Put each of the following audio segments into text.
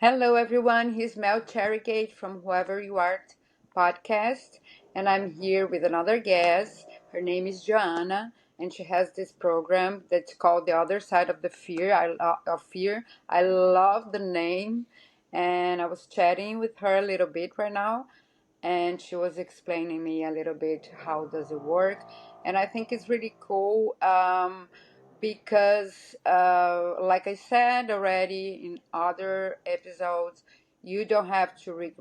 Hello, everyone. Here's Mel Cherrygate from Whoever You Art podcast, and I'm here with another guest. Her name is Joanna, and she has this program that's called The Other Side of the Fear. Of Fear. I love the name, and I was chatting with her a little bit right now, and she was explaining me a little bit how does it work, and I think it's really cool. Because, like I said already in other episodes, you don't have to hit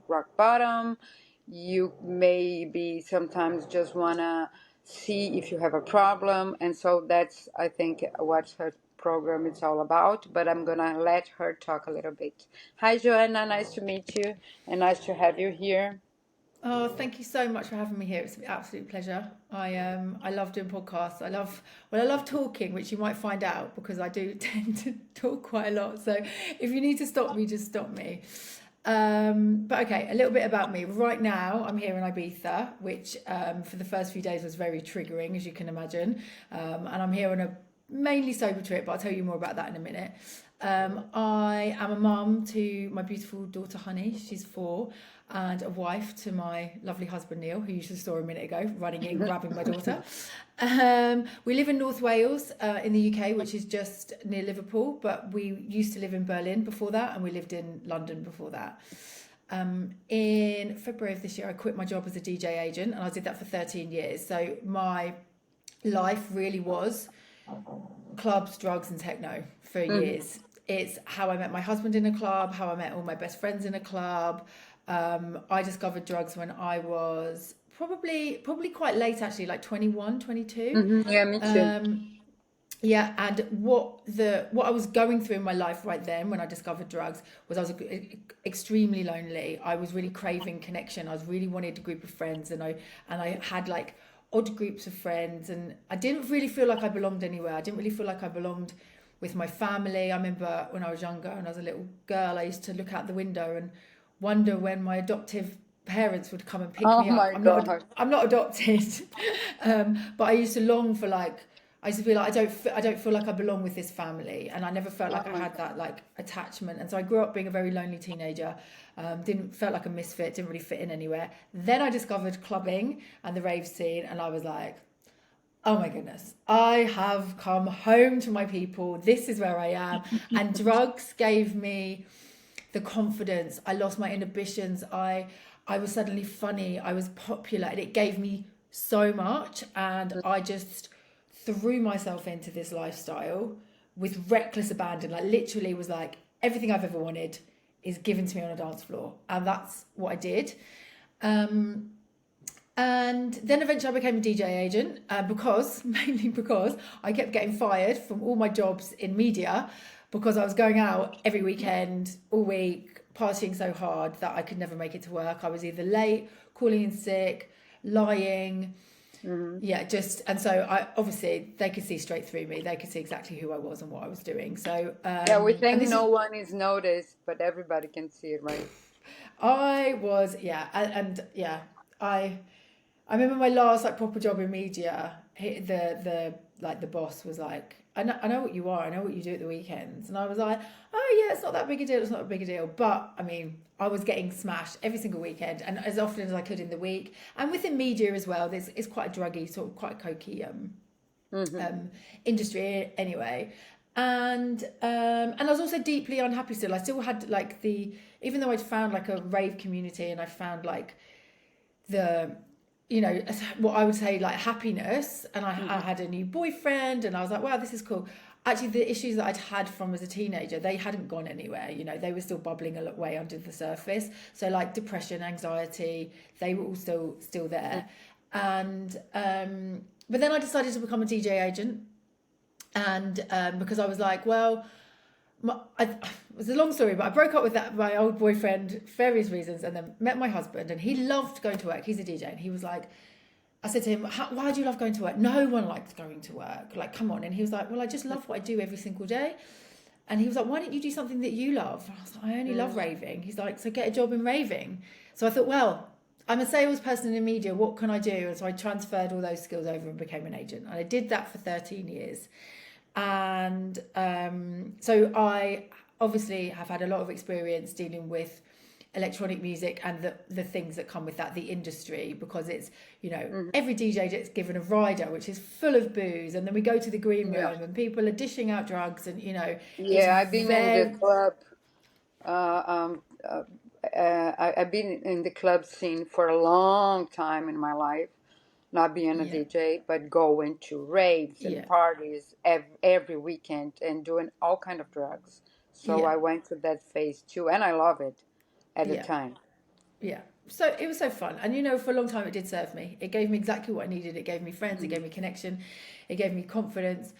rock bottom. You maybe sometimes just wanna see if you have a problem, and so that's I think what her program is all about. But I'm gonna let her talk a little bit. Hi, Joanna. Nice to meet you, and nice to have you here. Oh, thank you so much for having me here. It's an absolute pleasure. I love doing podcasts. I love talking, which you might find out because I do tend to talk quite a lot. So if you need to stop me, just stop me. But okay, a little bit about me. Right now, I'm here in Ibiza, which for the first few days was very triggering, as you can imagine. And I'm here on a mainly sober trip, but I'll tell you more about that in a minute. I am a mum to my beautiful daughter Honey, she's 4, and a wife to my lovely husband Neil, who you just saw a minute ago, running in, grabbing my daughter. We live in North Wales in the UK, which is just near Liverpool, but we used to live in Berlin before that, and we lived in London before that. In February of this year, I quit my job as a DJ agent, and I did that for 13 years. So my life really was clubs, drugs, and techno for Mhm. years. It's how I met my husband in a club, how I met all my best friends in a club. I discovered drugs when I was probably quite late, actually, like 21, 22. Yeah, me too. Um, yeah, and what I was going through in my life right then when I discovered drugs was I was extremely lonely. I was really craving connection. I was really wanted a group of friends, and I had like odd groups of friends, and I didn't really feel like I belonged anywhere. I didn't really feel like I belonged with my family. I remember when I was younger and I was a little girl, I used to look out the window and wonder when my adoptive parents would come and pick Oh me up. my God. I'm not adopted, but I used to long for like I used to be like I don't feel like I belong with this family, and I never felt Oh like I my had that like attachment. And so I grew up being a very lonely teenager. Didn't felt like a misfit, didn't really fit in anywhere. Then I discovered clubbing and the rave scene, and I was like, oh my goodness, I have come home to my people. This is where I am. And drugs gave me the confidence. I lost my inhibitions. I was suddenly funny. I was popular, and it gave me so much. And I just threw myself into this lifestyle with reckless abandon. Like literally, was like everything I've ever wanted is given to me on a dance floor, and that's what I did. Um, and then eventually I became a DJ agent mainly because I kept getting fired from all my jobs in media because I was going out every weekend, all week, partying so hard that I could never make it to work. I was either late, calling in sick, lying. God. Yeah, just, and so I obviously they could see straight through me. They could see exactly who I was and what I was doing. So, Yeah, we and think this is, no one is noticed, but everybody can see it, right? I was, yeah, and yeah, I I remember my last like proper job in media. The like the boss was like, I know what you are. I know what you do at the weekends, and I was like, oh yeah, it's not that big a deal. It's not a big a deal. But I mean, I was getting smashed every single weekend, and as often as I could in the week. And within media as well, there's it's quite a druggy sort of quite a cokey Mm-hmm. industry anyway. And I was also deeply unhappy still. I still had like the even though I'd found like a rave community and I found like the what I would say like happiness, and I Mm-hmm. had a new boyfriend, and I was like, wow, this is cool. Actually, the issues that I'd had from as a teenager, they hadn't gone anywhere. They were still bubbling away under the surface. So like depression, anxiety, they were all still there. And but then I decided to become a DJ agent, and because I was like, well, it was a long story, but I broke up with my old boyfriend for various reasons, and then met my husband, and he loved going to work. He's a DJ, and he was like, I said to him, why do you love going to work? No one likes going to work. Like, come on. And he was like, well, I just love what I do every single day. And he was like, why don't you do something that you love? And I was like, I only love raving. He's like, so get a job in raving. So I thought, well, I'm a salesperson in media. What can I do? And so I transferred all those skills over and became an agent. And I did that for 13 years. And so obviously have had a lot of experience dealing with electronic music and the things that come with that, the industry, because it's, you know, Mhm. every DJ gets given a rider which is full of booze, and then we go to the green Yeah. room and people are dishing out drugs, and you know, it's Yeah, I've been in the very, club. I've been in the club scene for a long time in my life, not being a yeah, DJ, but going to raves and yeah, parties every weekend and doing all kind of drugs. So yeah, I went through that phase too, and I love it at the yeah, time. yeah. So it was so fun, and you know, for a long time it did serve me. It gave me exactly what I needed. It gave me friends, it Mhm. gave me connection, it gave me confidence.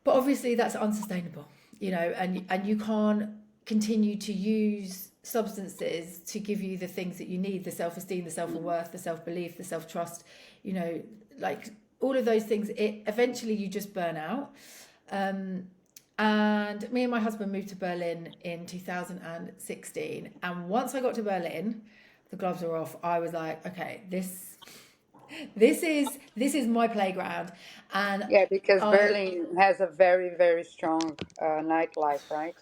But obviously that's unsustainable, you know, and you can't continue to use substances to give you the things that you need, the self-esteem, the Mhm. self-worth, the self-belief, the self-trust, you know, like all of those things. It eventually you just burn out. um, and me and my husband moved to Berlin in 2016, and once I got to Berlin, the gloves were off. I was like, okay, this is my playground. And Yeah, because I Berlin has a very, very strong nightlife, right?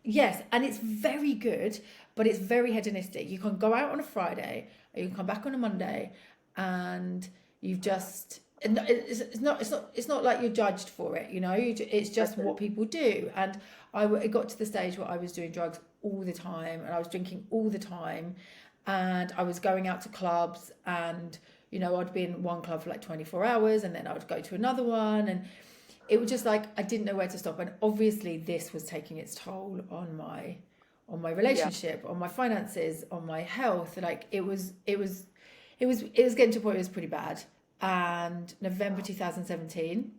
Yes, and it's very good, but it's very hedonistic. You can go out on a Friday, or you can come back on a Monday, and you've just and it's not like you're judged for it. You know, it's just Okay. what people do. And it got to the stage where I was doing drugs all the time, and I was drinking all the time, and I was going out to clubs, and you know, I'd be in one club for like 24 hours, and then I would go to another one, and it was just like I didn't know where to stop. And obviously this was taking its toll on my Yeah. relationship, on my finances, on my health. Like it was getting to a point where it was pretty bad. And November 2017,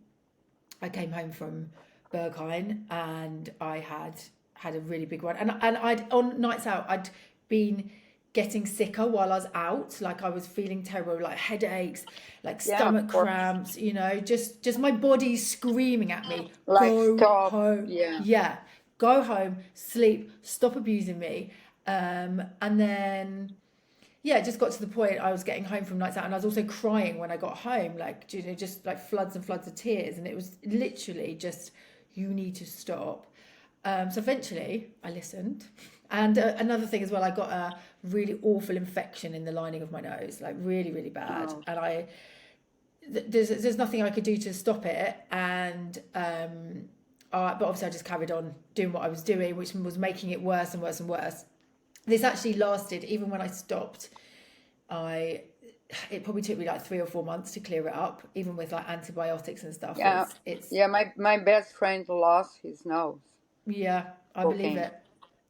I came home from Berghain, and I had a really big one. And I'd on nights out, I'd been getting sicker while I was out. Like I was feeling terrible, like headaches, like Yeah, of stomach course. cramps. You know, just my body screaming at me, Like go stop. home. Yeah. Yeah, go home, sleep, stop abusing me. And then yeah, it just got to the point I was getting home from nights out, and I was also crying when I got home, like, you know, just like floods and floods of tears. And it was literally just, you need to stop. So eventually I listened. And another thing as well, I got a really awful infection in the lining of my nose, like really, really bad. Oh, And there's nothing I could do to stop it. And, but obviously I just carried on doing what I was doing, which was making it worse and worse and worse. This actually lasted, even when I stopped, I it probably took me like 3 or 4 months to clear it up, even with like antibiotics and stuff. yeah. It's Yeah, my best friend lost his nose. Yeah, I believe Cocaine. it.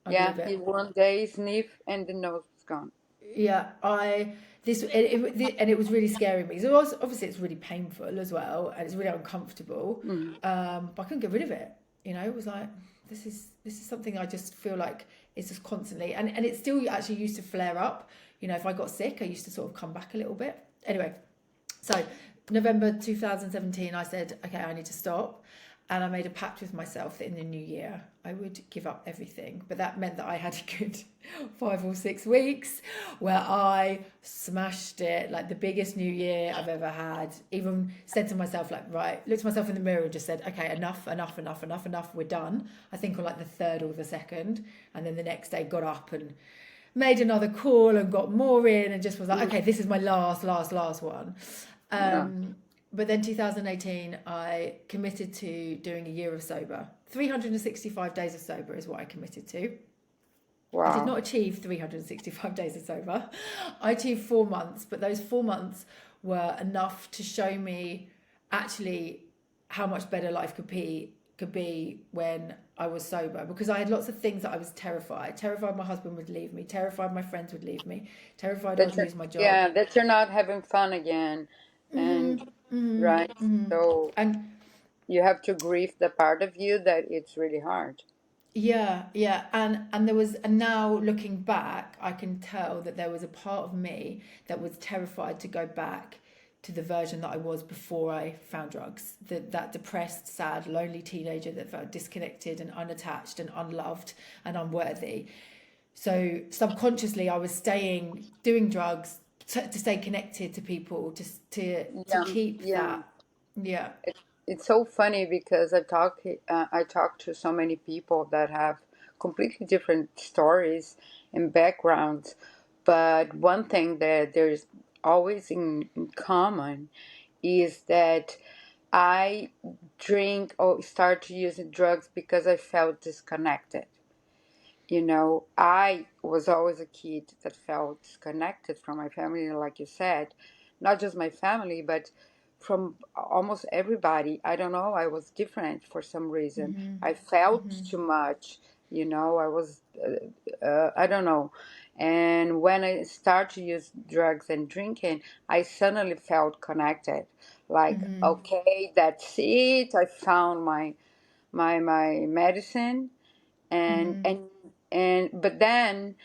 I Yeah, believe it. he one day sniff and the nose was gone. Yeah, and it was really scaring me. So it was, obviously it's really painful as well, and it's really uncomfortable. Mhm. But I couldn't get rid of it. You know, it was like this is something I just feel like it's just constantly, and it still actually used to flare up. You know, if I got sick, I used to sort of come back a little bit. Anyway, so November 2017, I said, okay, I need to stop. And I made a pact with myself that in the new year I would give up everything. But that meant that I had a good 5 or 6 weeks where I smashed it, like the biggest new year I've ever had. Even said to myself, like, right, looked at myself in the mirror and just said, okay, enough, enough, enough, enough, enough, we're done. I think on like the third or the second. And then the next day got up and made another call and got more in, and just was like, Mhm. okay, this is my last one. Yeah. Um, but then 2018, I committed to doing a year of sober. 365 days of sober is what I committed to. I did Wow. not achieve 365 days of sober. I achieved 4 months, but those 4 months were enough to show me actually how much better life could be when I was sober, because I had lots of things that I was terrified my husband would leave me, terrified my friends would leave me, terrified I would That you're, lose my job. yeah, that you're not having fun again. And right. So And you have to grieve the part of you that it's really hard. yeah, and now looking back, I can tell that there was a part of me that was terrified to go back to the version that I was before I found drugs. That depressed, sad, lonely teenager that felt disconnected and unattached and unloved and unworthy. So subconsciously, I was staying doing drugs to stay connected to people, just to Yeah. keep Yeah. that. Yeah, It's so funny because I talk to so many people that have completely different stories and backgrounds. But one thing that there's always in common is that I drink or start to use drugs because I felt disconnected. I was always a kid that felt disconnected from my family, like you said, not just my family, but from almost everybody. I don't know, I was different for some reason. Mm-hmm. I felt Mm-hmm. too much, I was, I don't know. And when I started to use drugs and drinking, I suddenly felt connected. Like, Mm-hmm. okay, that's it. I found my medicine and Mm-hmm. but then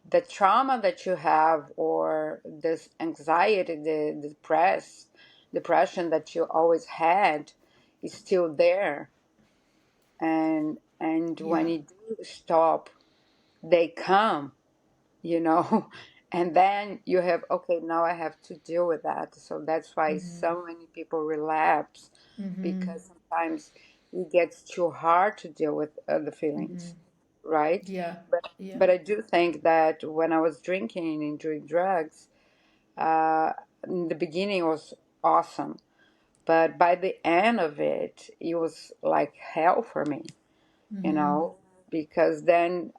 the trauma that you have or this anxiety, the depression that you always had is still there, and when Yeah. you do stop, they come, you know. And then you have, okay, now I have to deal with that. So that's why Mm-hmm. so many people relapse, Mm-hmm. because sometimes it gets too hard to deal with the Mm-hmm. feelings, right? Yeah. but Yeah. but I do think that when I was drinking and doing drugs, uh in the beginning it was awesome, but by the end of it, it was like hell for me, you Mm-hmm. know, because then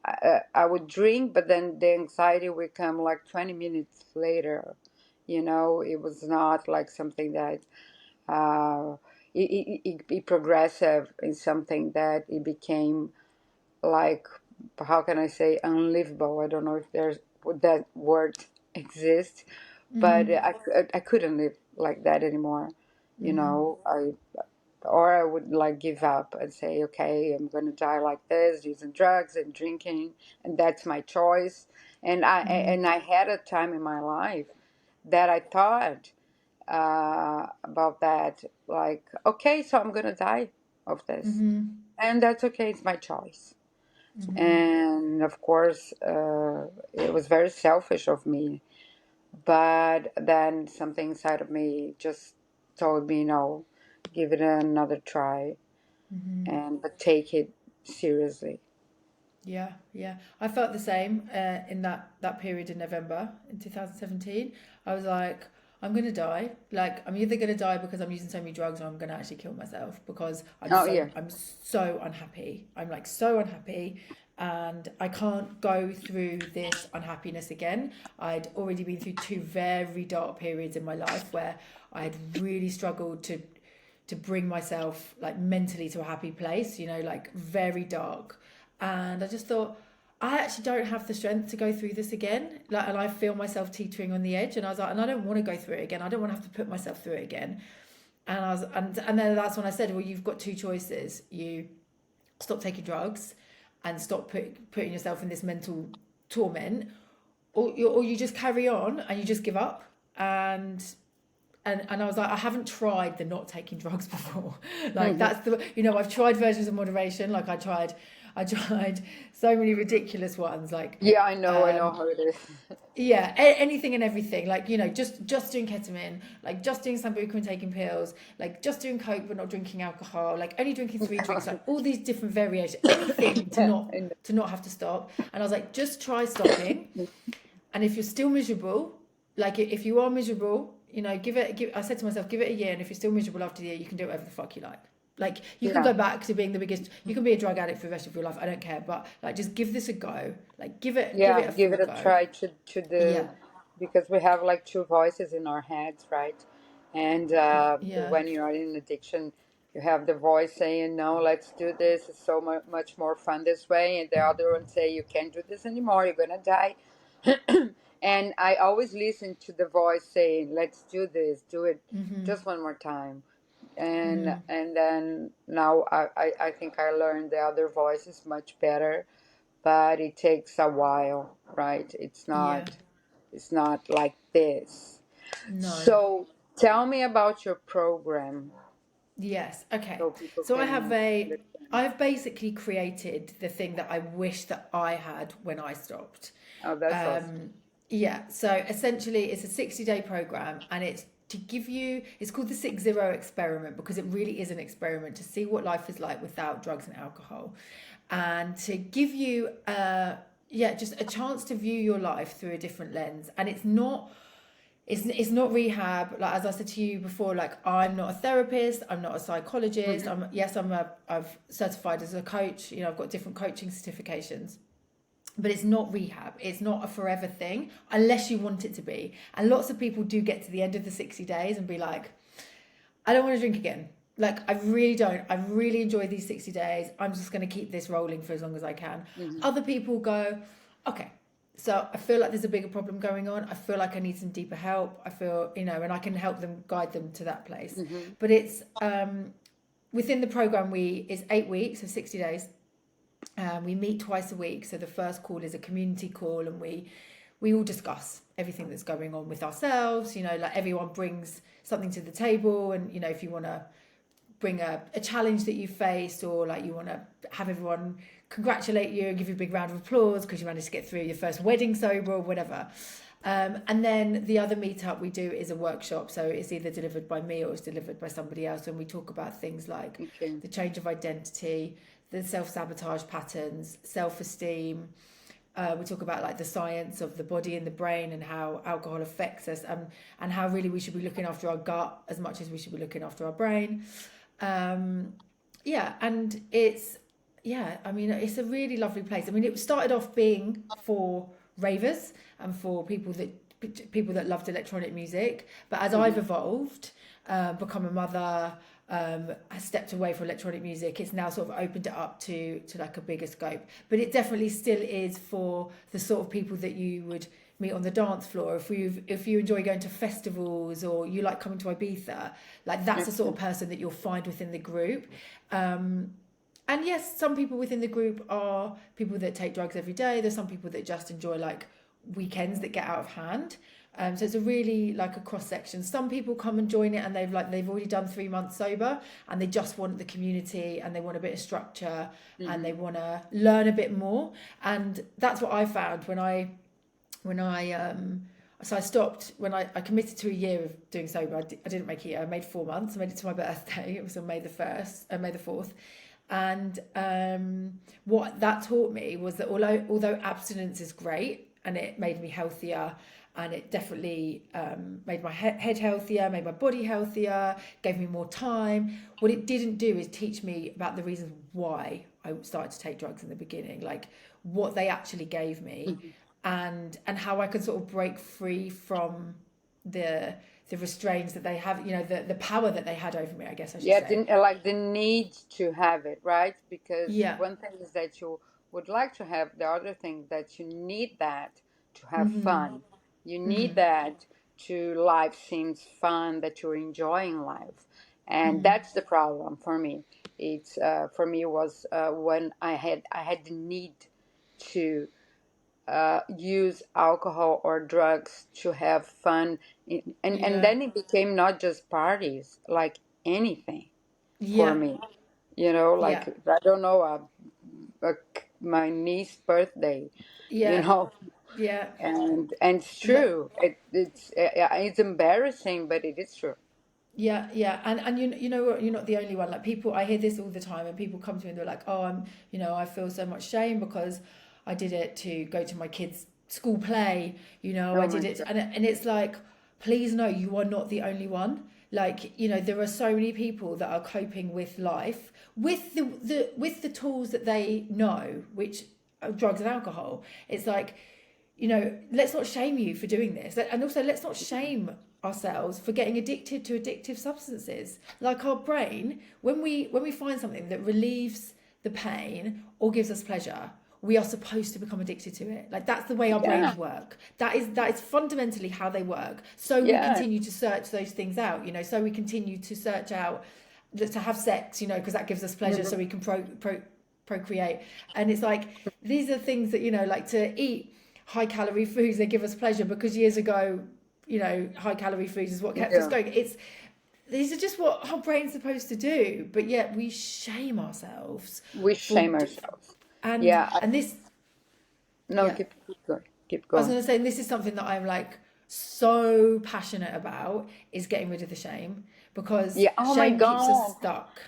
I would drink, but then the anxiety would come like 20 minutes later. It was not like something that it progressive in something that it became like, how can I say, unlivable. I don't know if there's would that word exists, but Mm-hmm. I couldn't live like that anymore. Mm-hmm. I would like give up and say, okay, I'm going to die like this, using drugs and drinking, and that's my choice. Mm-hmm. And I had a time in my life that I thought about that, like, okay, so I'm going to die of this, Mm-hmm. and that's okay. It's my choice. Mm-hmm. And of course, it was very selfish of me, but then something inside of me just told me, no, give it another try, Mm-hmm. and but take it seriously. Yeah, yeah. I felt the same in that period in November in 2017. I was like, I'm gonna die. Like, I'm either gonna die because I'm using so many drugs, or I'm gonna actually kill myself because Oh yeah. I'm so unhappy. I'm like so unhappy, and I can't go through this unhappiness again. I'd already been through two very dark periods in my life where I had really struggled to bring myself like mentally to a happy place. Like very dark, and I just thought, I actually don't have the strength to go through this again. Like, and I feel myself teetering on the edge. And I was like, and I don't want to go through it again. I don't want to have to put myself through it again. And then that's when I said, well, you've got two choices. You stop taking drugs, and stop putting yourself in this mental torment, or you just carry on and you just give up. And I was like, I haven't tried the not taking drugs before. Like, that's I've tried versions of moderation. Like, I tried so many ridiculous ones. Like, Yeah, I know how it is. yeah, anything and everything. Like, just doing ketamine, like just doing sambuca and taking pills, like just doing coke but not drinking alcohol, like only drinking 3 drinks, like all these different variations, anything to Yeah, not I know. to not have to stop. And I was like, just try stopping. And if you're still miserable, like if you are miserable, I said to myself, give it a year, and if you're still miserable after the year, you can do whatever the fuck you like. Like, you can Yeah, go back to being the biggest, you can be a drug addict for the rest of your life, I don't care, but like, just give this a go. Like, give it yeah, a give full it a go. try to the, Yeah. because we have like two voices in our heads, right? And Yeah. when you are in addiction, you have the voice saying, no, let's do this, it's so much more fun this way, and the other one say, you can't do this anymore, you're gonna die. And I always listen to the voice saying, let's do this, do it Mm-hmm. just one more time. and Mm-hmm. and then now I think I learned the other voice is much better, but it takes a while, right? Yeah. It's not like this. No. So tell me about your program Yes. Okay. so people So can understand. I've basically created the thing that I wish that I had when I stopped. Oh, that's awesome. Um, yeah. So essentially, it's a 60-day program, and it's to give you. It's called the 60 experiment because it really is an experiment to see what life is like without drugs and alcohol. and to give you just a chance to view your life through a different lens. And it's not rehab. Like, as I said to you before, like, I'm not a therapist, I'm not a psychologist. I've certified as a coach, I've got different coaching certifications. But it's not rehab. It's not a forever thing unless you want it to be. And lots of people do get to the end of the 60 days and be like, I don't want to drink again. Like, I really don't. I really enjoy these 60 days. I'm just going to keep this rolling for as long as I can. Other people go, okay, so I feel like there's a bigger problem going on. I feel like I need some deeper help. I feel, and I can help them, guide them to that place. But it's, within the program, it's 8 weeks, so 60 days. We meet twice a week. So the first call is a community call, and we all discuss everything that's going on with ourselves. Like, everyone brings something to the table, and if you want to bring a challenge that you faced, or like you want to have everyone congratulate you and give you a big round of applause because you managed to get through your first wedding sober or whatever. And then the other meetup we do is a workshop. So it's either delivered by me or it's delivered by somebody else. And we talk about things like the change of identity, the self-sabotage patterns, self-esteem. We talk about like the science of the body and the brain and how alcohol affects us, and how really we should be looking after our gut as much as we should be looking after our brain. And it's a really lovely place. I mean, it started off being for ravers and for people that loved electronic music, but as I've evolved, become a mother, I stepped away from electronic music, it's now sort of opened it up to like a bigger scope. But it definitely still is for the sort of people that you would meet on the dance floor. If you enjoy going to festivals, or you like coming to Ibiza, like, that's the sort of person that you'll find within the group. And yes, some people within the group are people that take drugs every day. There's some people that just enjoy like weekends that get out of hand. So it's a really like a cross section. Some people come and join it and they've already done 3 months sober, and they just want the community and they want a bit of structure and they want to learn a bit more. And that's what I found when I stopped, when I committed to a year of doing sober. I didn't make it. I made 4 months. I made it to my birthday. It was on May the 4th. And what that taught me was that although abstinence is great and it made me healthier, and it definitely made my head healthier, made my body healthier, gave me more time, what it didn't do is teach me about the reasons why I started to take drugs in the beginning, like what they actually gave me, and how I could sort of break free from the restraints that they have, the power that they had over me, I guess I should say. Like the need to have it, right? Because one thing is that you would like to have, the other thing that you need that to have fun. You need that to life seems fun, that you're enjoying life. And that's the problem for me. It's for me was when I had the need to use alcohol or drugs to have fun, and then it became not just parties, like anything for me. Like I don't know, my niece's birthday, and it's true. It's embarrassing, but it is true. And you know what, you're not the only one. Like, people, I hear this all the time, and people come to me and they're like, oh, I feel so much shame because I did it to go to my kids' school play, I did it. And it's like, please know, you are not the only one. Like, there are so many people that are coping with life with the tools that they know, which are drugs and alcohol. It's like, let's not shame you for doing this. And also, let's not shame ourselves for getting addicted to addictive substances. Like, our brain, when we find something that relieves the pain or gives us pleasure, we are supposed to become addicted to it. Like, that's the way our brains work. That is fundamentally how they work. So we continue to search those things out, so we continue to search out to have sex, because that gives us pleasure, so we can procreate. And it's like, these are things that, like to eat high calorie foods, they give us pleasure because years ago, high calorie foods is what kept us going. These are just what our brain's supposed to do, but yet we shame ourselves. And this. No, keep going. I was going to say, this is something that I'm like so passionate about, is getting rid of the shame, because shame keeps us stuck.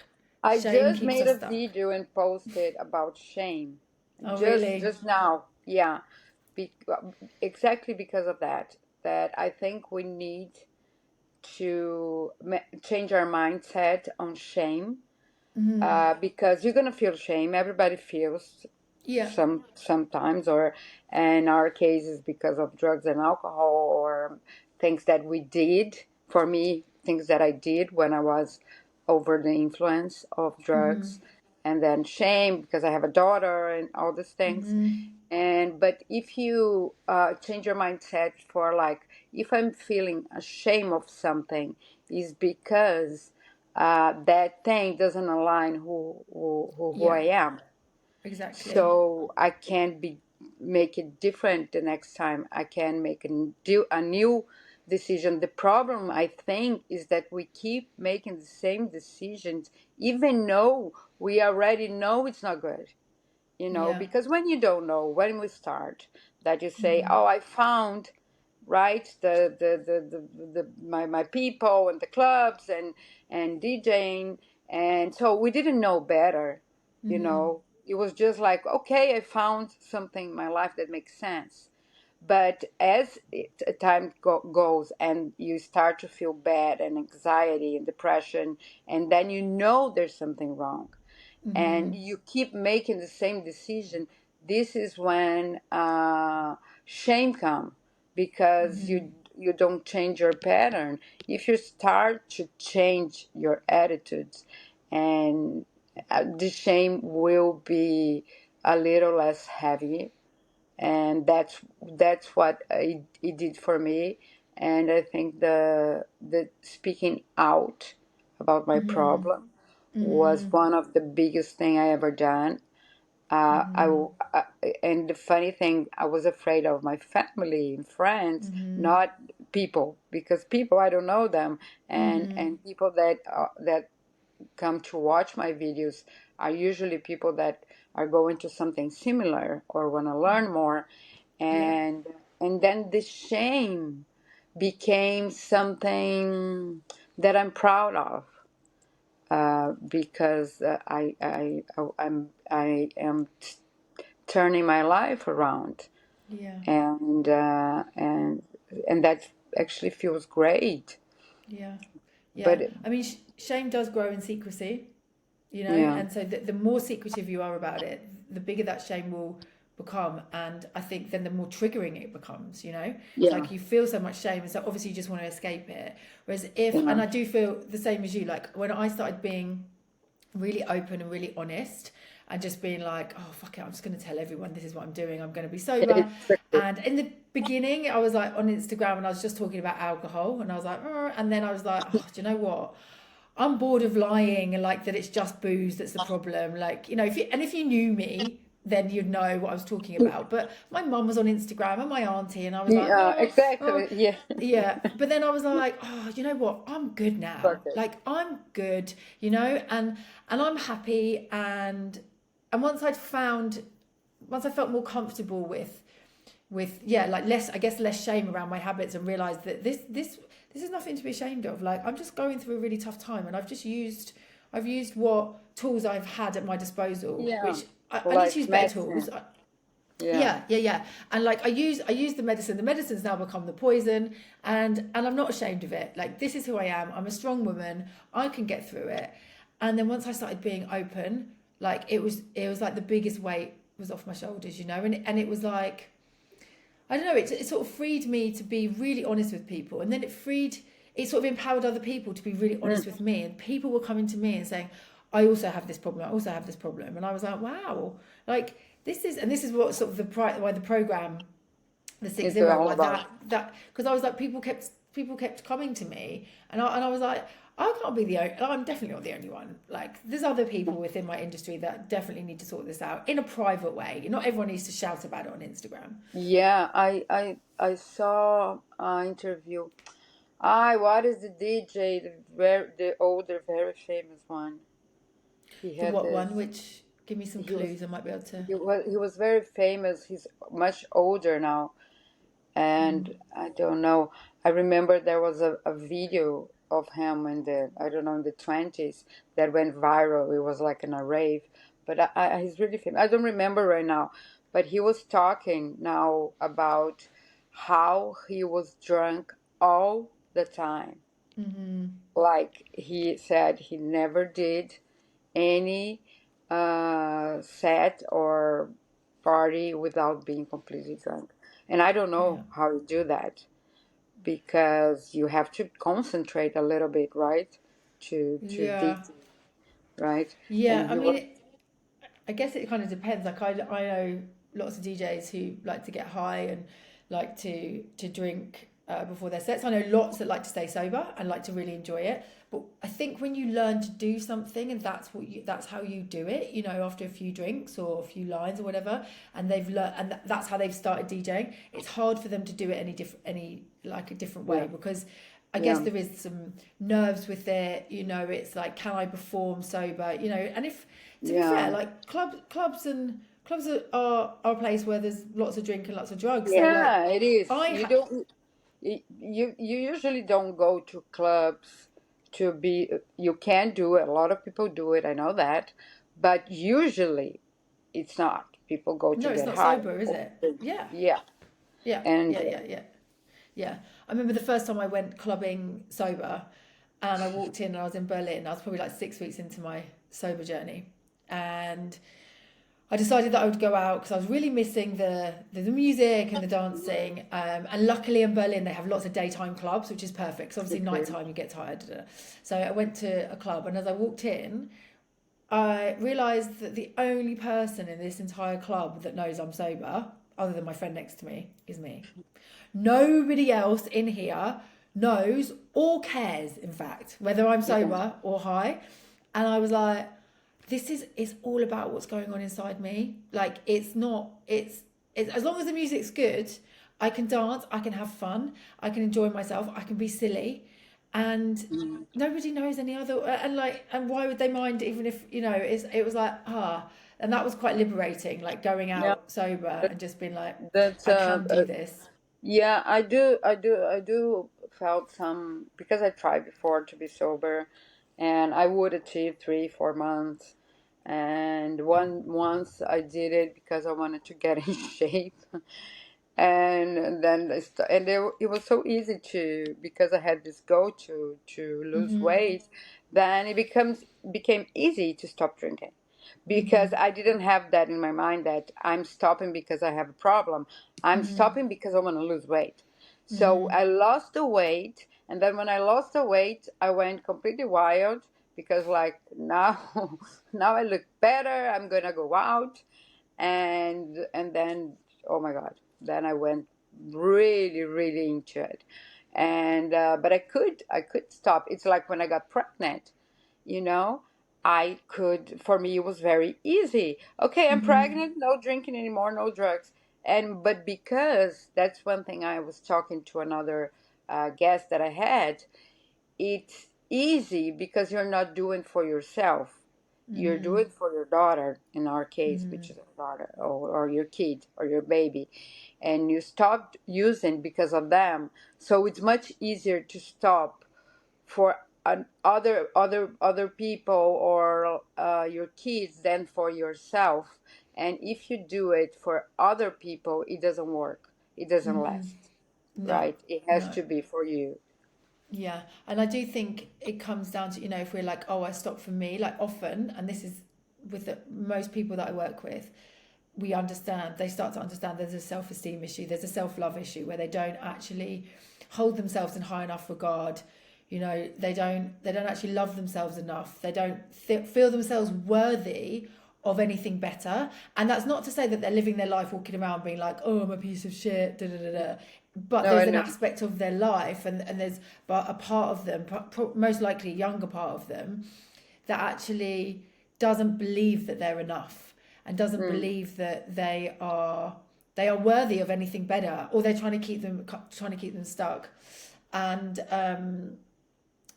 I Shame just keeps made us a stuck. video and posted about shame. Oh, Just really? just now. Yeah. Be, exactly because of that. That I think we need to change our mindset on shame, because you're gonna feel shame. Everybody feels Yeah. sometimes, or in our cases because of drugs and alcohol, or things that we did. For me, things that I did when I was over the influence of drugs, and then shame because I have a daughter and all these things. And but if you change your mindset for like, if I'm feeling ashamed of something, is because that thing doesn't align who I Yeah. am. Exactly. So I can be make it different the next time. I can make a new decision. The problem, I think, is that we keep making the same decisions, even though we already know it's not good. Yeah. Because when you don't know, when we start, that you say, oh, I found, right, my people and the clubs and DJing, and so we didn't know better. It was just like, okay, I found something in my life that makes sense. But as time goes and you start to feel bad and anxiety and depression, and then there's something wrong, and you keep making the same decision, this is when shame comes, because you don't change your pattern. If you start to change your attitudes, and the shame will be a little less heavy, and that's what it did for me. And I think the speaking out about my problem was one of the biggest thing I ever done. I and the funny thing, I was afraid of my family and friends, not people, because people, I don't know them, and people that come to watch my videos are usually people that are going to something similar or want to learn more. Yeah. And then the shame became something that I'm proud of, because I am turning my life around, Yeah. and that actually feels great. Yeah. Yeah. But I mean, shame does grow in secrecy, yeah, and so the more secretive you are about it, the bigger that shame will become. And I think then the more triggering it becomes, it's yeah, like you feel so much shame, and so obviously you just want to escape it. Whereas if, yeah, and I do feel the same as you, like when I started being really open and really honest and just being like, oh fuck it, I'm just going to tell everyone this is what I'm doing, I'm going to be sober. exactly. And in the beginning I was like on Instagram and I was just talking about alcohol, and I was like, and then I was like, oh, do you know what, I'm bored of lying and like that it's just booze that's the problem. Like, if you knew me, then you'd know what I was talking about. But my mum was on Instagram and my auntie, and I was like, Yeah, oh, exactly. Yeah. yeah. But then I was like, oh, you know what? I'm good Fuck now. it. Like I'm good, and I'm happy. And once I felt more comfortable with yeah, like less, I guess, less shame around my habits, and realized that this is nothing to be ashamed of. Like I'm just going through a really tough time, and I've used what tools I've had at my disposal, Yeah, which I need to like use better medicine. tools. Yeah. Yeah. And like I use the medicine. The medicine's now become the poison, and I'm not ashamed of it. Like this is who I am. I'm a strong woman. I can get through it. And then once I started being open, like it was like the biggest weight was off my shoulders, and it was like, I don't know, it sort of freed me to be really honest with people. And then it sort of empowered other people to be really honest Mm. with me. And people were coming to me and saying, I also have this problem. I also have this problem. And I was like, wow, like this is what sort of why the program, the six It's zero, all why about. that, because I was like, people kept coming to me, and I was like, I can't be the only, I'm definitely not the only one. Like there's other people within my industry that definitely need to sort this out in a private way. Not everyone needs to shout about it on Instagram. Yeah, I saw an interview. What is the DJ, the older, very famous one? He The had what one? this. Which, give me some He was clues. I might be able to. he was very famous. He's much older now, and I don't know. I remember there was a video of him in the, I don't know, in the 20s that went viral. It was like in a rave, but he's really famous. I don't remember right now, but he was talking now about how he was drunk all the time. Mm-hmm. Like he said, he never did any set or party without being completely drunk. And I don't Yeah. know how you do that because you have to concentrate a little bit, right? To Yeah. DJ, right? Yeah. And I he mean, was I guess it kind of depends. Like I know lots of DJs who like to get high and like to drink before their sets. I know lots that like to stay sober and like to really enjoy it. But I think when you learn to do something and that's how you do it, you know, after a few drinks or a few lines or whatever, and they've learned and that's how they've started DJing. It's hard for them to do it any like a different yeah, way because I guess yeah, there is some nerves with it, you know, it's like, can I perform sober, you know, and if, to be fair, yeah, like clubs are a place where there's lots of drink and lots of drugs. So like, yeah. It is. I You ha- don't. You usually don't go to clubs to be. You can do it. A lot of people do it. I know that, but usually it's not. People go to no, it's get not high. sober, is it? Yeah, Yeah, yeah, and yeah, yeah, yeah, yeah. I remember the first time I went clubbing sober, and I walked in and I was in Berlin. I was probably like 6 weeks into my sober journey, and I decided that I would go out because I was really missing the music and the dancing. And luckily in Berlin they have lots of daytime clubs, which is perfect. Because obviously okay. nighttime you get tired. So I went to a club, and as I walked in, I realised that the only person in this entire club that knows I'm sober, other than my friend next to me, is me. Nobody else in here knows or cares, in fact, whether I'm Yeah, sober or high. And I was like, this is it's all about what's going on inside me. Like it's not it's as long as the music's good, I can dance, I can have fun, I can enjoy myself, I can be silly, and mm, nobody knows any other. And why would they mind even if you know it was like and that was quite liberating, like going yeah. out sober That, and just being like, that's I can do this. yeah. I do felt some because I tried before to be sober, and I would achieve 3 4 months, and once I did it because I wanted to get in shape, and then it was so easy to because I had this goal to lose Mm-hmm. weight, then it became easy to stop drinking Mm-hmm. because I didn't have that in my mind that I'm stopping because I have a problem. I'm Mm-hmm. stopping because I want to lose weight. So Mm-hmm. I lost the weight, and then when I lost the weight, I went completely wild because like now now I look better. I'm gonna go out, and then oh my god, then I went really into it, and but I could stop. It's like when I got pregnant, you know. I could, for me, it was very easy. Okay, I'm Mm-hmm. pregnant, no drinking anymore, no drugs. And, but because that's one thing I was talking to another guest that I had, it's easy because you're not doing for yourself. You're Mm-hmm. doing for your daughter, in our case, Mm-hmm. which is our daughter, or your kid, or your baby. And you stopped using because of them. So it's much easier to stop for other people or your kids than for yourself. And if you do it for other people, it doesn't work. It doesn't Mm-hmm. last, No, right? It has no. to be for you. Yeah, and I do think it comes down to, you know, if we're like, oh, I stopped for me, like often, and this is with most people that I work with, they start to understand there's a self-esteem issue, there's a self-love issue where they don't actually hold themselves in high enough regard. You know, they don't actually love themselves enough. They don't feel themselves worthy of anything better. And that's not to say that they're living their life walking around being like, oh, I'm a piece of shit, da da da da. But No, I there's an know. aspect of their life, and there's but a part of them, most likely a younger part of them, that actually doesn't believe that they're enough and doesn't Mm, believe that they are worthy of anything better, or they're trying to keep them stuck. And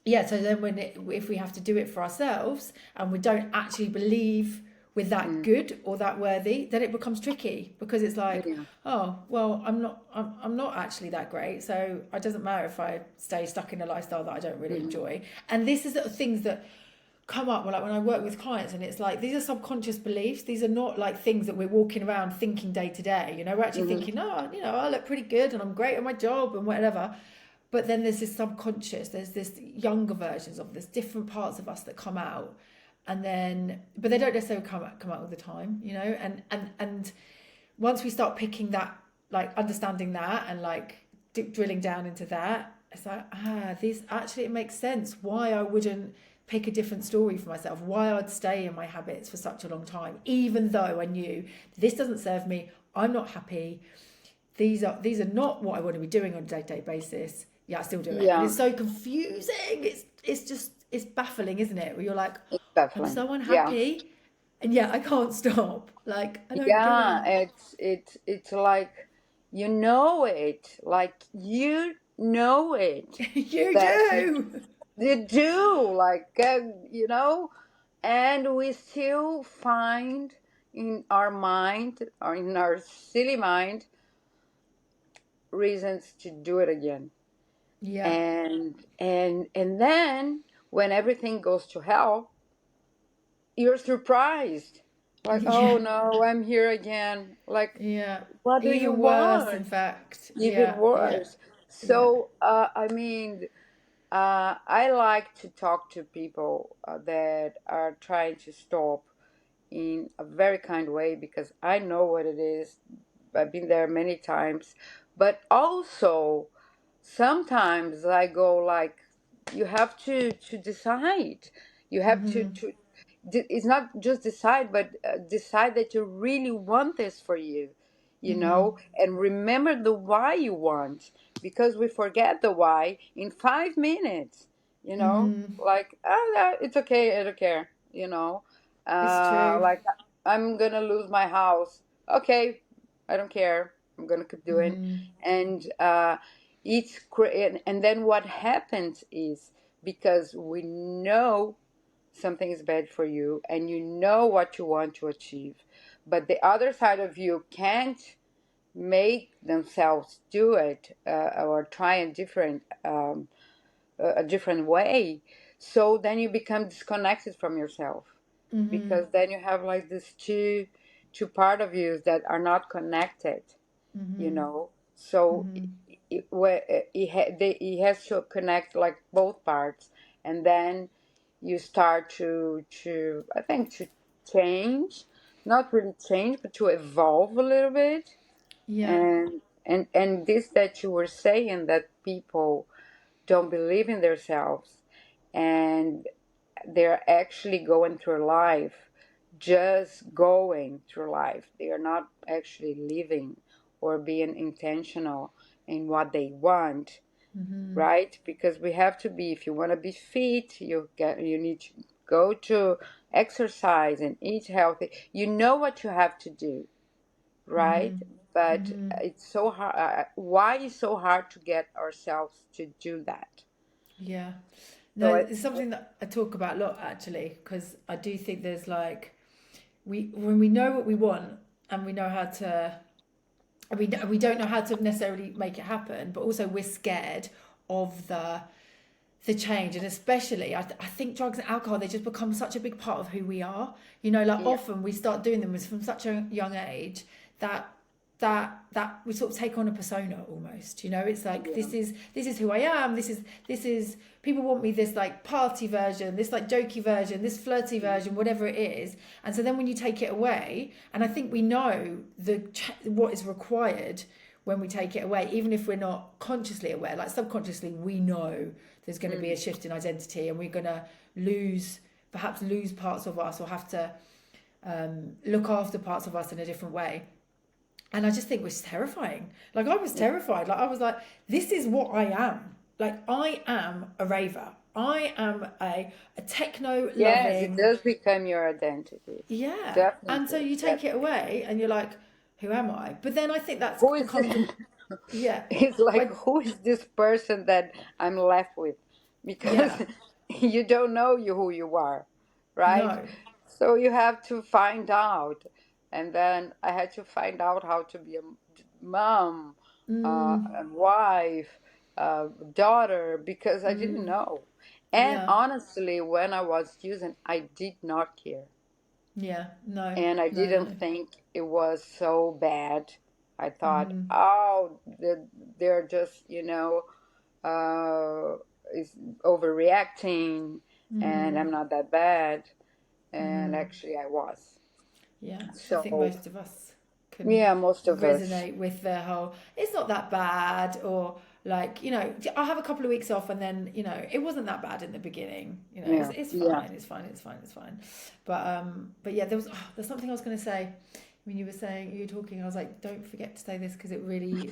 yeah, so then if we have to do it for ourselves and we don't actually believe we're that Mm. good or that worthy, then it becomes tricky because it's like, Yeah. oh, well, I'm not actually that great. So it doesn't matter if I stay stuck in a lifestyle that I don't really Mm-hmm. enjoy. And this is the things that come up like when I work with clients, and it's like these are subconscious beliefs. These are not like things that we're walking around thinking day to day. You know, we're actually Mm-hmm. thinking, oh, I look pretty good and I'm great at my job and whatever. But then there's this subconscious, there's this younger versions of this, different parts of us that come out, and then but they don't necessarily come out all the time, and once we start picking that, like understanding that and like drilling down into that, it's like, these actually, it makes sense why I wouldn't pick a different story for myself, why I'd stay in my habits for such a long time, even though I knew this doesn't serve me, I'm not happy, these are not what I want to be doing on a day-to-day basis. Yeah, I still do it, and Yeah, it's so confusing. It's just it's baffling, isn't it? Where you're like, it's I'm baffling. so Yeah. unhappy, and yet I can't stop. Like I don't get Yeah, it. it's like you know it, like you know it You that do. you do, like and we still find in our mind or in our silly mind reasons to do it again. Yeah, And then when everything goes to hell, you're surprised. Like, yeah, oh no, I'm here again. Like, yeah. what do you Even worse, in want? fact. Even Yeah, yeah, worse. yeah. So, I mean, I like to talk to people that are trying to stop in a very kind way because I know what it is. I've been there many times. But also, sometimes I go like, you have to decide. You have to it's not just decide, but decide that you really want this for you, and remember the why you want, because we forget the why in 5 minutes, like, oh, it's okay, I don't care, It's true. like, I'm gonna lose my house. Okay, I don't care. I'm gonna keep doing, and and then what happens is, because we know something is bad for you and you know what you want to achieve, but the other side of you can't make themselves do it, or try a different way. So then you become disconnected from yourself, because then you have like this two part of you that are not connected, so it has to connect like both parts, and then you start to I think to change, not really change, but to evolve a little bit. Yeah. And this that you were saying, that people don't believe in themselves, and they're actually going through life, just going through life. They are not actually living or being intentional in what they want, right? Because we have to be, if you want to be fit, you need to go to exercise and eat healthy. You know what you have to do, right? But it's so hard. Why is so hard to get ourselves to do that? Yeah. No, So it's something that I talk about a lot actually, because I do think there's like when we know what we want and we know how to, and we don't know how to necessarily make it happen, but also we're scared of the change. And especially I think drugs and alcohol, they just become such a big part of who we are, like yeah. often we start doing them from such a young age that we sort of take on a persona almost, it's like Yeah. this is who I am, this is people want me this like party version, this like jokey version, this flirty version, whatever it is. And so then when you take it away, and I think we know what is required when we take it away, even if we're not consciously aware, like subconsciously we know there's going to be a shift in identity, and we're going to perhaps lose parts of us, or have to look after parts of us in a different way. And I just think it was terrifying. Like I was terrified. Like I was like, this is what I am. Like I am a raver. I am a techno Yes, it loving. does become your identity. Yeah. And so Definitely, you take it definitely. away and you're like, who am I? But then I think that's Who is becomes the, yeah. it's like, When, who is this person that I'm left with? Because yeah. you don't know who you are, right? No. So you have to find out. And then I had to find out how to be a mom, Mm, a wife, daughter, because I didn't mm, know. And yeah, honestly, when I was using, I did not care. yeah, no, And I no, didn't no. think it was so bad. I thought, Mm, oh, they're just, is overreacting, and I'm mm, not that bad. And mm. actually, I was. Yeah, I think So, most of us can yeah, most of us. resonate with their whole, it's not that bad, or like, I'll have a couple of weeks off and then, it wasn't that bad in the beginning. Yeah, It's yeah. fine, it's fine, it's fine, it's fine. But yeah, there's something I was going to say when you were talking, I was like, don't forget to say this because it really,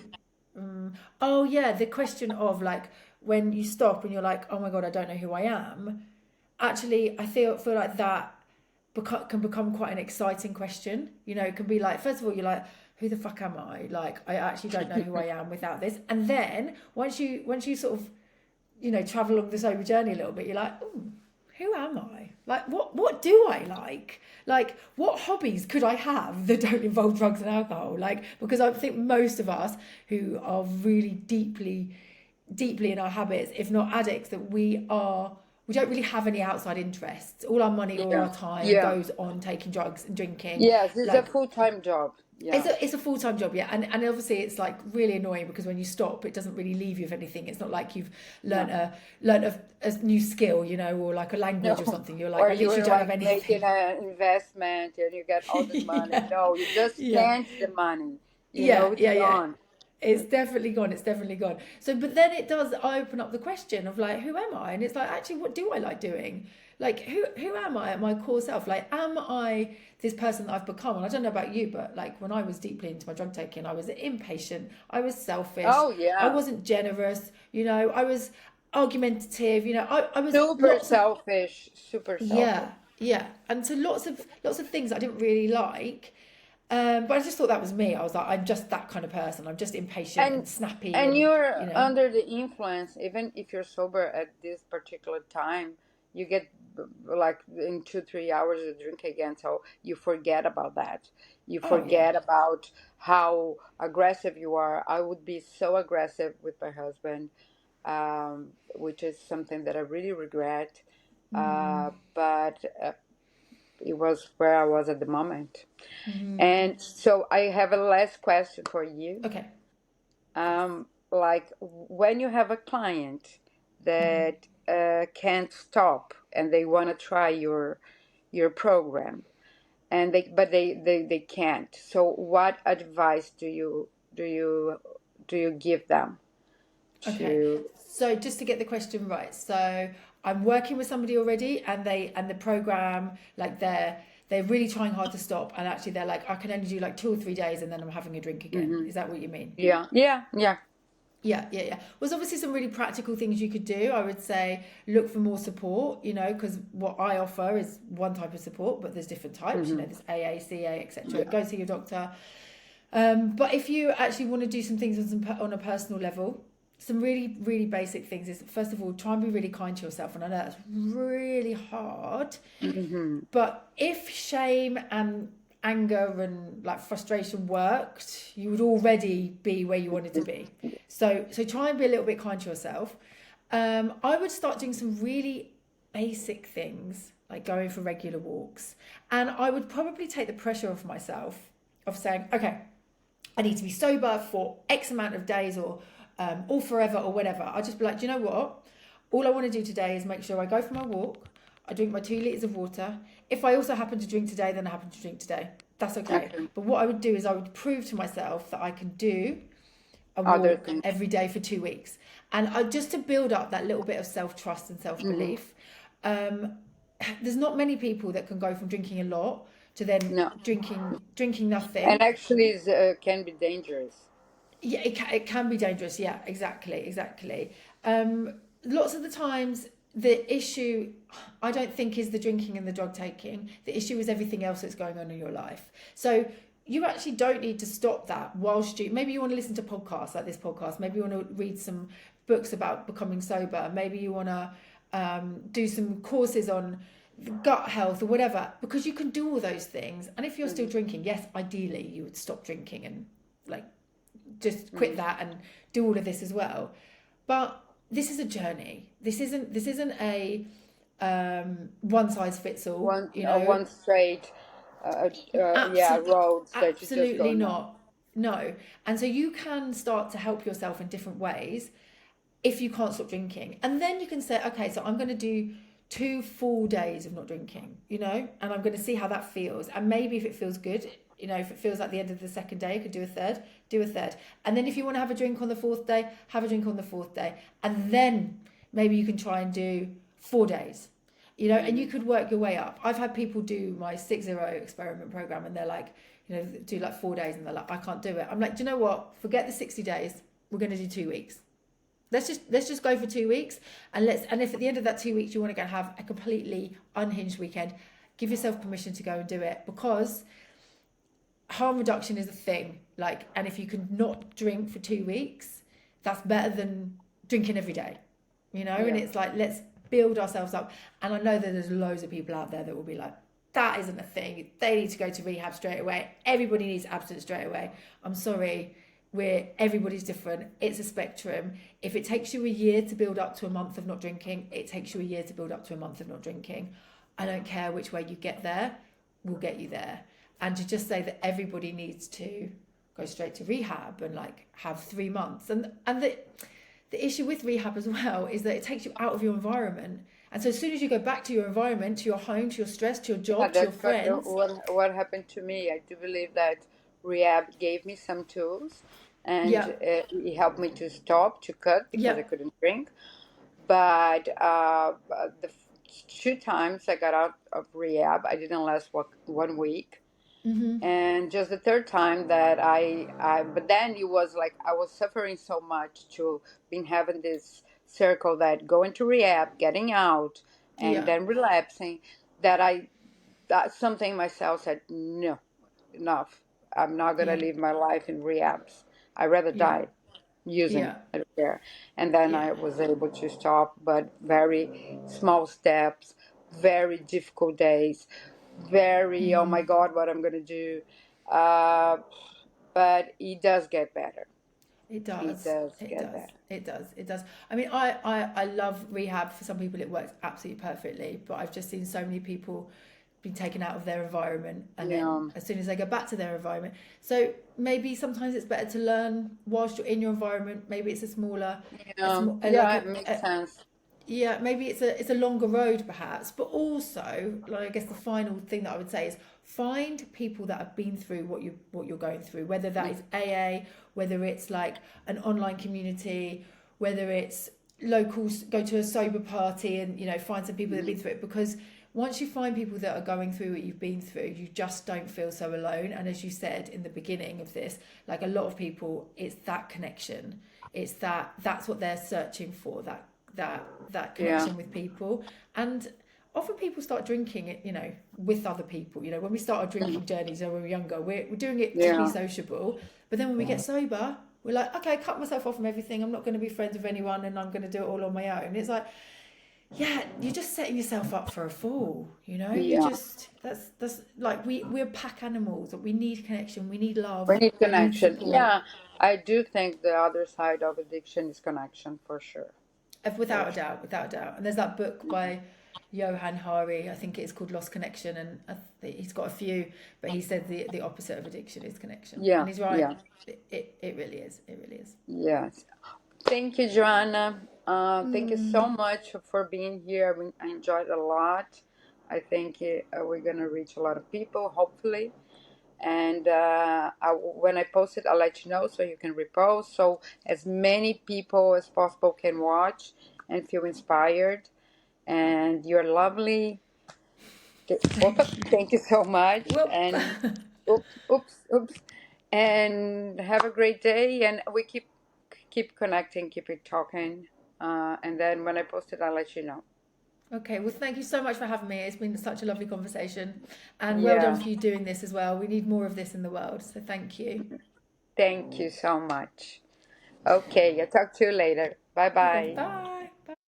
oh yeah, the question of like, when you stop and you're like, oh my God, I don't know who I am. Actually, I feel like that can become quite an exciting question. It can be like, first of all, you're like, who the fuck am I? Like, I actually don't know who I am without this. And then once you sort of, travel along the sober journey a little bit, you're like, oh, who am I? Like, what do I like? Like, what hobbies could I have that don't involve drugs and alcohol? Like, because I think most of us who are really deeply in our habits, if not addicts, that we don't really have any outside interests. All our money or Yeah, our time yeah. goes on taking drugs and drinking. Yes, it's a Like, full-time job. it's Yeah. a full-time job, yeah, and obviously it's like really annoying because when you stop, it doesn't really leave you with anything. It's not like you've No. learned a new skill, or like a language or No. something. You're like, Or I you literally were don't have like making anything. an investment and you get all this money. Yeah, No, you just yeah, spent the money. yeah, It's yeah, yeah. gone. It's definitely gone. It's definitely gone. So, but then it does open up the question of like, who am I? And it's like, actually, what do I like doing? Like, who am I at my core self? Like, am I this person that I've become? And I don't know about you, but like when I was deeply into my drug taking, I was impatient. I was selfish. Oh, I yeah. wasn't generous. I was argumentative. I was Super lots of, selfish, super selfish. yeah, yeah. And so lots of things I didn't really like. But I just thought that was me. I was like, I'm just that kind of person. I'm just impatient And and snappy, and and you're under the influence, even if you're sober at this particular time, you get like in 2, 3 hours you drink again, so you forget about that. You oh yeah, forget about how aggressive you are. I would be so aggressive with my husband, which is something that I really regret. But it was where I was at the moment. And so I have a last question for you. okay, Like when you have a client that can't stop and they want to try your program, and they can't. So what advice do you give them okay. to? So just to get the question right, so I'm working with somebody already, and the program, like they're really trying hard to stop, and actually they're like, I can only do like 2 or 3 days, and then I'm having a drink again. Hmm. Is that what you mean? Yeah, yeah, yeah. Yeah, yeah, yeah. There's obviously some really practical things you could do. I would say look for more support, because what I offer is one type of support, but there's different types, Hmm. there's AA, CA, etc. Yeah. Go see your doctor. But if you actually want to do some things on a personal level, some really, really basic things is, first of all, try and be really kind to yourself. And I know that's really hard, Hmm. but if shame and anger and like frustration worked, you would already be where you wanted to be. So try and be a little bit kind to yourself. I would start doing some really basic things like going for regular walks, and I would probably take the pressure off myself of saying, okay, I need to be sober for X amount of days, or forever or whatever. I'll just be like, do you know what? All I want to do today is make sure I go for my walk. I drink my 2 litres of water. If I also happen to drink today, then I happen to drink today. That's okay. Okay. But what I would do is I would prove to myself that I can do a Other walk things. every day for 2 weeks. And just to build up that little bit of self-trust and Hmm. self-belief. There's not many people that can go from drinking a lot to then No. drinking And nothing. actually, can be dangerous. Yeah, it can be dangerous. Yeah, exactly. Lots of the times, the issue, I don't think, is the drinking and the drug taking. The issue is everything else that's going on in your life. So you actually don't need to stop that whilst maybe you want to listen to podcasts like this podcast. Maybe you want to read some books about becoming sober. Maybe you want to do some courses on gut health or whatever, because you can do all those things. And if you're still drinking, yes, ideally you would stop drinking and like just quit that and do all of this as well. But this is a journey. This isn't a one size fits all. one straight roads that you just go Absolutely now. not. No. And so you can start to help yourself in different ways if you can't stop drinking. And then you can say, okay, so I'm going to do 2 full days of not drinking, and I'm going to see how that feels. And maybe if it feels good, if it feels like the end of the second day, I could do a third. And then if you want to have a drink on the fourth day, have a drink on the fourth day. And then maybe you can try and do 4 days, and you could work your way up. I've had people do my 6-0 experiment program and they're like, do like 4 days and they're like, I can't do it. I'm like, do you know what? Forget the 60 days. We're going to do 2 weeks. Let's just go for 2 weeks, and if at the end of that 2 weeks you want to go have a completely unhinged weekend, give yourself permission to go and do it, because harm reduction is a thing. And if you can not drink for 2 weeks, that's better than drinking every day, And it's like, let's build ourselves up. And I know that there's loads of people out there that will be like, that isn't a thing. They need to go to rehab straight away. Everybody needs abstinence straight away. I'm sorry. Everybody's different. It's a spectrum. If it takes you a year to build up to a month of not drinking, it takes you a year to build up to a month of not drinking. I don't care which way you get there, we'll get you there. And to just say that everybody needs to go straight to rehab and have 3 months. And the issue with rehab as well is that it takes you out of your environment. And so as soon as you go back to your environment, to your home, to your stress, to your job, to your friends. What happened to me, I do believe that rehab gave me some tools, and it helped me to cut, because I couldn't drink. But the 2 times I got out of rehab, I didn't last 1 week. And just the third time that but then it was like I was suffering so much to being having this circle that going to rehab, getting out, and then relapsing, that something myself said, no, enough. I'm not going to live my life in rehabs. I'd rather die using it. I don't care. And then I was able to stop, but very small steps, very difficult days, very, oh my God, what I'm going to do. But it does get better. It does. It does. I mean, I love rehab. For some people, it works absolutely perfectly. But I've just seen so many people been taken out of their environment, and then as soon as they go back to their environment. So maybe sometimes it's better to learn whilst you're in your environment. Maybe it's a smaller. It makes sense. Yeah, maybe it's a longer road perhaps, but also, I guess the final thing that I would say is find people that have been through what you're going through, whether that is AA, whether it's like an online community, whether it's locals, go to a sober party and find some people that have been through it, because once you find people that are going through what you've been through, you just don't feel so alone. And as you said in the beginning of this, a lot of people, it's that connection, it's that's what they're searching for, that connection with people. And often people start drinking it, with other people. When we start our drinking journeys when we're younger, we're doing it to be sociable. But then when we get sober, we're like, okay, cut myself off from everything. I'm not going to be friends with anyone, and I'm going to do it all on my own. It's like, you're just setting yourself up for a fall. You just that's like we're pack animals. We need connection. We need love. We need connection. I do think the other side of addiction is connection, for sure. Without a doubt. And there's that book by Johan Hari, I think it's called Lost Connection, and he's got a few, but he said the opposite of addiction is connection. And he's right. It really is. Yes. Thank you, Joanna. Thank you so much for being here. I enjoyed a lot. I think we're going to reach a lot of people, hopefully. And when I post it, I'll let you know so you can repost, so as many people as possible can watch and feel inspired. And you're lovely. Thank you so much. And oops. And have a great day. And we keep connecting, keep it talking. And then when I post it, I'll let you know. Okay, well, thank you so much for having me. It's been such a lovely conversation, and well done for you doing this as well. We need more of this in the world, so thank you. Thank you so much. Okay, I'll talk to you later. Bye-bye. Bye.